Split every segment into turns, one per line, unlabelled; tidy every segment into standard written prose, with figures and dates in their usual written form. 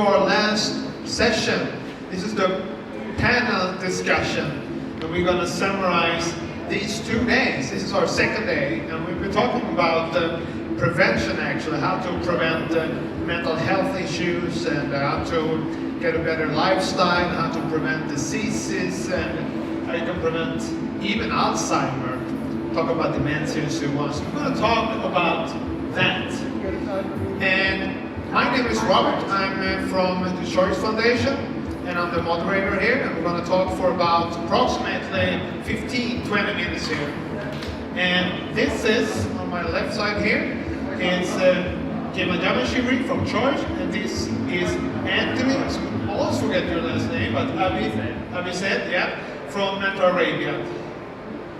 our last session. This is the panel discussion, and we're going to summarize these 2 days. This is our second day, and we've been talking about prevention, actually, how to prevent mental health issues, and how to get a better lifestyle, how to prevent diseases, and how you can prevent even Alzheimer. Talk about dementia and so on. So we're going to talk about that. And my name is Robert. I'm from the Choice Foundation, and I'm the moderator here, and we're going to talk for about approximately 15-20 minutes here. And this is, on my left side here, it's Shivri from Choice, and this is Anthony, I always forget your last name, but Abi said, yeah, from Metro Arabia.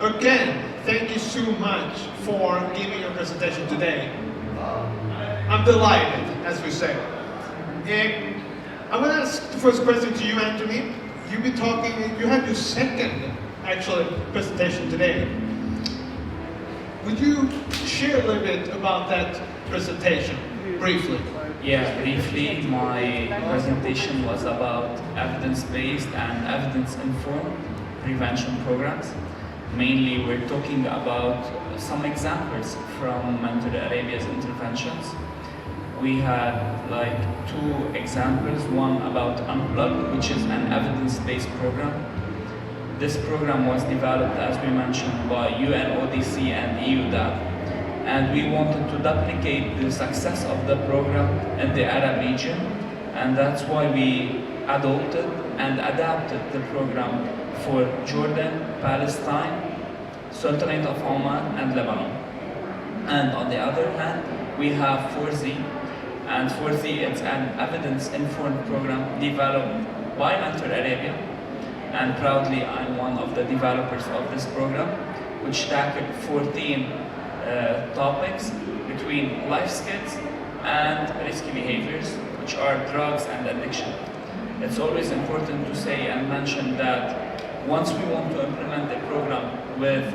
Again, thank you so much for giving your presentation today. I'm delighted, as we say. And I'm going to ask the first question to you, Anthony. You've been talking, you had your second, actually, presentation today. Would you share a little bit about that presentation, briefly?
Yeah, briefly, my presentation was about evidence-based and evidence-informed prevention programs. Mainly, we're talking about some examples from Mentor Arabia's interventions. We had like 2 examples, one about Unplugged, which is an evidence-based program. This program was developed, as we mentioned, by UNODC and EUDAP, and we wanted to duplicate the success of the program in the Arab region, and that's why we adopted and adapted the program for Jordan, Palestine, Sultanate of Oman, and Lebanon. And on the other hand, we have 4Z, and 4Z it's an evidence-informed program developed by Mentor Arabia, and proudly I'm one of the developers of this program, which tackled 14 topics between life skills and risky behaviors, which are drugs and addiction. It's always important to say and mention that once we want to implement the program with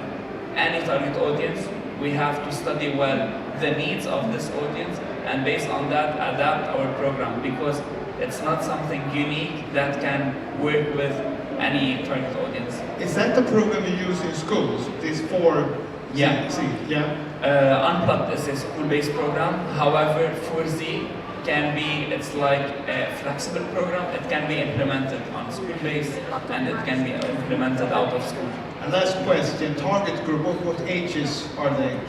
any target audience, we have to study well the needs of this audience, and based on that adapt our program, because it's not something unique that can work with any target audience.
Is that the program you use in schools? These 4?
Yeah.
Yeah.
Unplugged is a school-based program. However, 4Z can be, it's like a flexible program. It can be implemented on school-based, and it can be implemented out of school.
And last question, target group, what ages are they?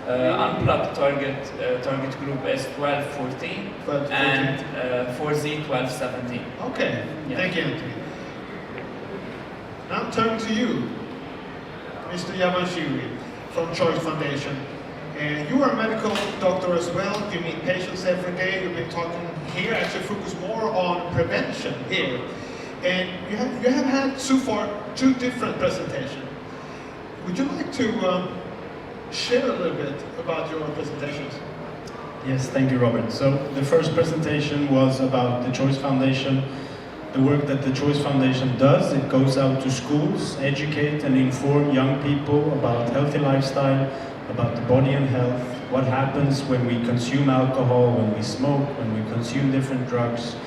Unplugged target group is 12-14, and 4Z 12-17.
Okay, yeah. Thank you, Anthony. Now turn to you, Mr. Yamanshiri from Choice Foundation. And you are a medical doctor as well. You meet patients every day. You've been talking here, actually focus more on prevention here. And you have had so far 2 different presentations. Would you like to share a little bit about your presentations?
Yes, thank you, Robert. So the first presentation was about the Choice Foundation, the work that the Choice Foundation does. It goes out to schools, educate and inform young people about healthy lifestyle, about the body and health, what happens when we consume alcohol, when we smoke, when we consume different drugs,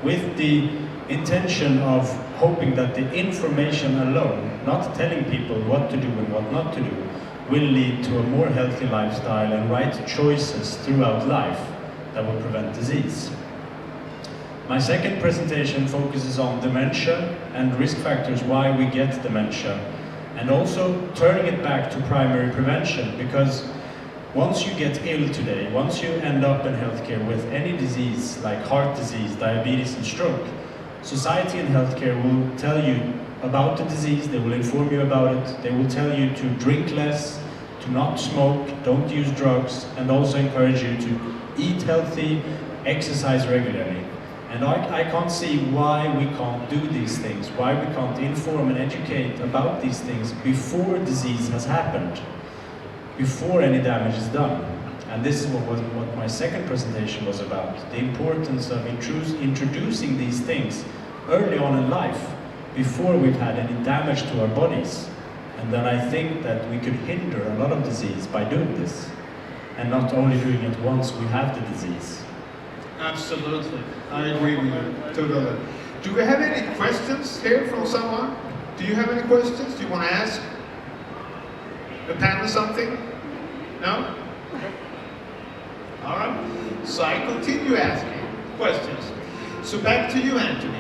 with the intention of hoping that the information alone, not telling people what to do and what not to do, will lead to a more healthy lifestyle and right choices throughout life that will prevent disease. My second presentation focuses on dementia and risk factors, why we get dementia, and also turning it back to primary prevention, because once you get ill today, once you end up in healthcare with any disease like heart disease, diabetes and stroke, society and healthcare will tell you about the disease, they will inform you about it, they will tell you to drink less, to not smoke, don't use drugs, and also encourage you to eat healthy, exercise regularly. And I can't see why we can't do these things, why we can't inform and educate about these things before disease has happened, before any damage is done. And this is what my second presentation was about, the importance of introducing these things early on in life, before we've had any damage to our bodies. And then I think that we could hinder a lot of disease by doing this, and not only doing it once we have the disease.
Absolutely. I agree with you. Totally. Do we have any questions here from someone? Do you have any questions? Do you want to ask the panel something? No? All right. So I continue asking questions. So back to you, Anthony.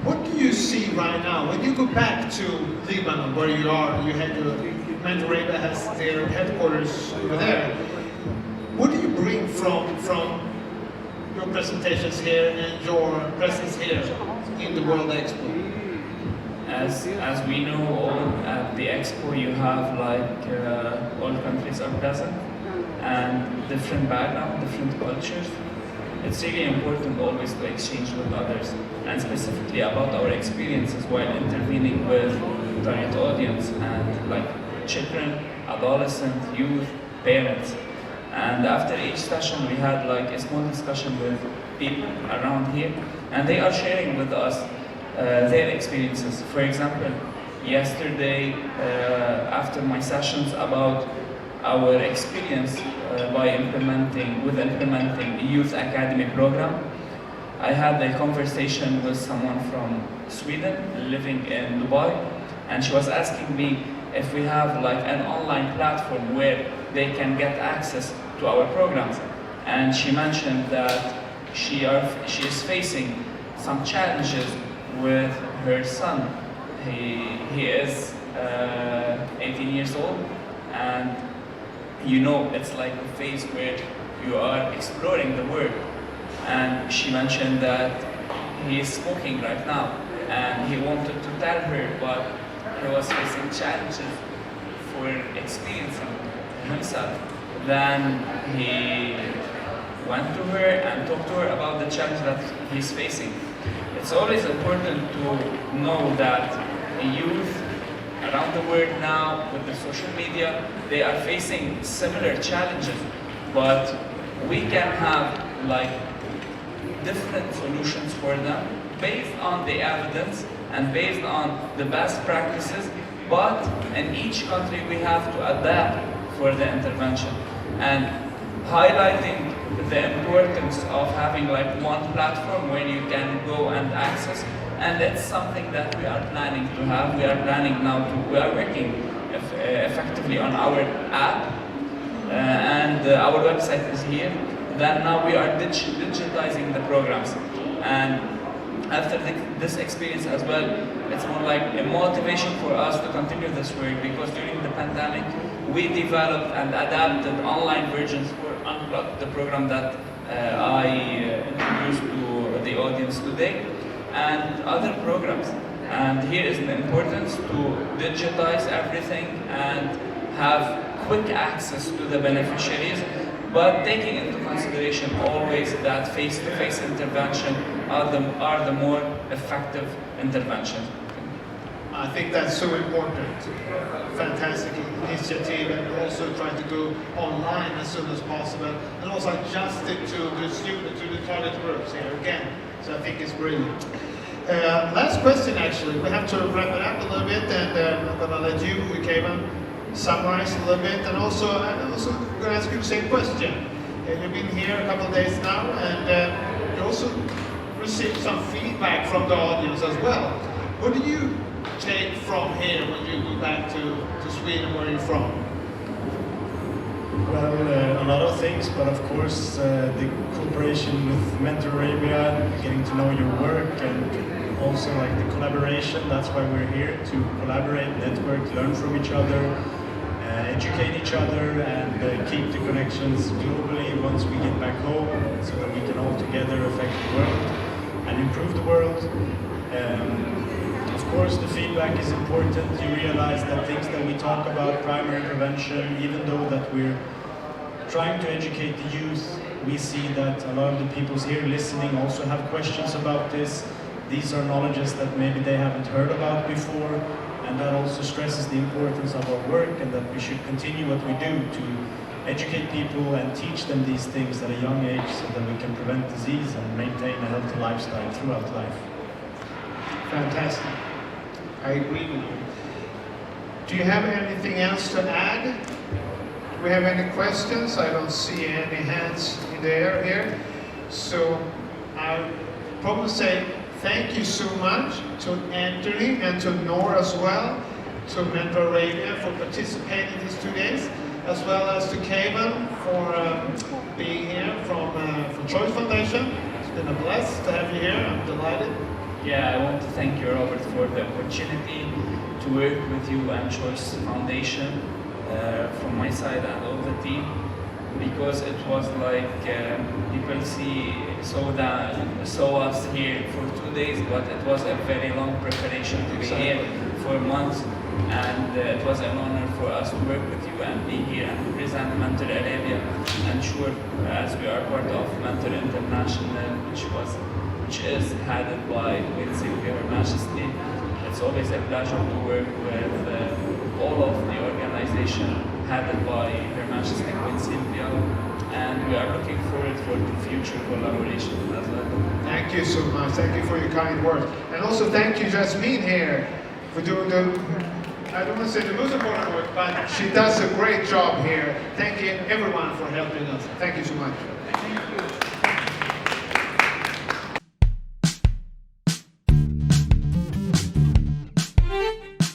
What do you see right now when you go back to Lebanon, where you are? You had your Mentor Arabia has their headquarters over there. What do you bring from your presentations here and your presence here in the World Expo?
As we know, all at the Expo you have all countries are present and different backgrounds, different cultures. It's really important always to exchange with others, and specifically about our experiences while intervening with target audience and like children, adolescents, youth, parents. And after each session we had like a small discussion with people around here, and they are sharing with us their experiences. For example, yesterday after my sessions about our experience by implementing a youth academy program, I had a conversation with someone from Sweden living in Dubai, and she was asking me if we have like an online platform where they can get access to our programs. And she mentioned that she is facing some challenges with her son. He is 18 years old, and you know it's like a phase where you are exploring the world. And she mentioned that he is smoking right now, and he wanted to tell her, but he was facing challenges for experiencing himself. Then he went to her and talked to her about the challenge that he's facing. It's always important to know that the youth around the world now with the social media, they are facing similar challenges, but we can have like different solutions for them based on the evidence and based on the best practices, but in each country we have to adapt for the intervention. And highlighting the importance of having like one platform where you can go and access, and that's something that we are planning to have. We are working effectively on our app, and our website is here. Then now we are digitizing the programs, and after this experience as well, it's more like a motivation for us to continue this work, because during the pandemic we developed and adapted online versions for Unplugged, the program that I introduced to the audience today, and other programs. And here is the importance to digitize everything and have quick access to the beneficiaries, but taking into consideration always that face-to-face intervention are the more effective interventions.
I think that's so important. Fantastic initiative, and also trying to go online as soon as possible, and also adjust it to the student, to the target groups here again. So I think it's brilliant. Last question, actually. We have to wrap it up a little bit, and I'm going to let you, Kevin, summarize a little bit, and I'm also going to ask you the same question. You've been here a couple of days now, and you also received some feedback from the audience as well. What do you take from here when you go back to Sweden, where you're from?
Well, a lot of things, but of course the cooperation with Mentor Arabia, getting to know your work, and also like the collaboration. That's why we're here, to collaborate, network, learn from each other, educate each other, and keep the connections globally once we get back home, so that we can all together affect the world and improve the world. Of course, the feedback is important. You realize that things that we talk about, primary prevention, even though that we're trying to educate the youth, we see that a lot of the people here listening also have questions about this. These are knowledges that maybe they haven't heard about before, and that also stresses the importance of our work, and that we should continue what we do to educate people and teach them these things at a young age, so that we can prevent disease and maintain a healthy lifestyle throughout life.
Fantastic. I agree with you. Do you have anything else to add? we have any questions? I don't see any hands in the air here. So I probably say thank you so much to Anthony and to Nora as well, to Mentor Arabia for participating these 2 days, as well as to Kevin for being here from Choice Foundation. It's been a blast to have you here. I'm delighted.
Yeah, I want to thank you, Robert, for the opportunity to work with you and Choice Foundation from my side and all the team, because it was like people saw us here for 2 days, but it was a very long preparation to be here for months, and it was an honor for us to work with you and be here and present Mentor Arabia. And sure, as we are part of Mentor International, which is headed by Queen Sylvia, Her Majesty. It's always a pleasure to work with all of the organization headed by Her Majesty Queen Sylvia, and we are looking forward for the future collaboration as well.
Thank you so much. Thank you for your kind words. And also thank you, Jasmine, here for doing I don't want to say the most important work, but she does a great job here. Thank you, everyone, for helping us. Thank you so much.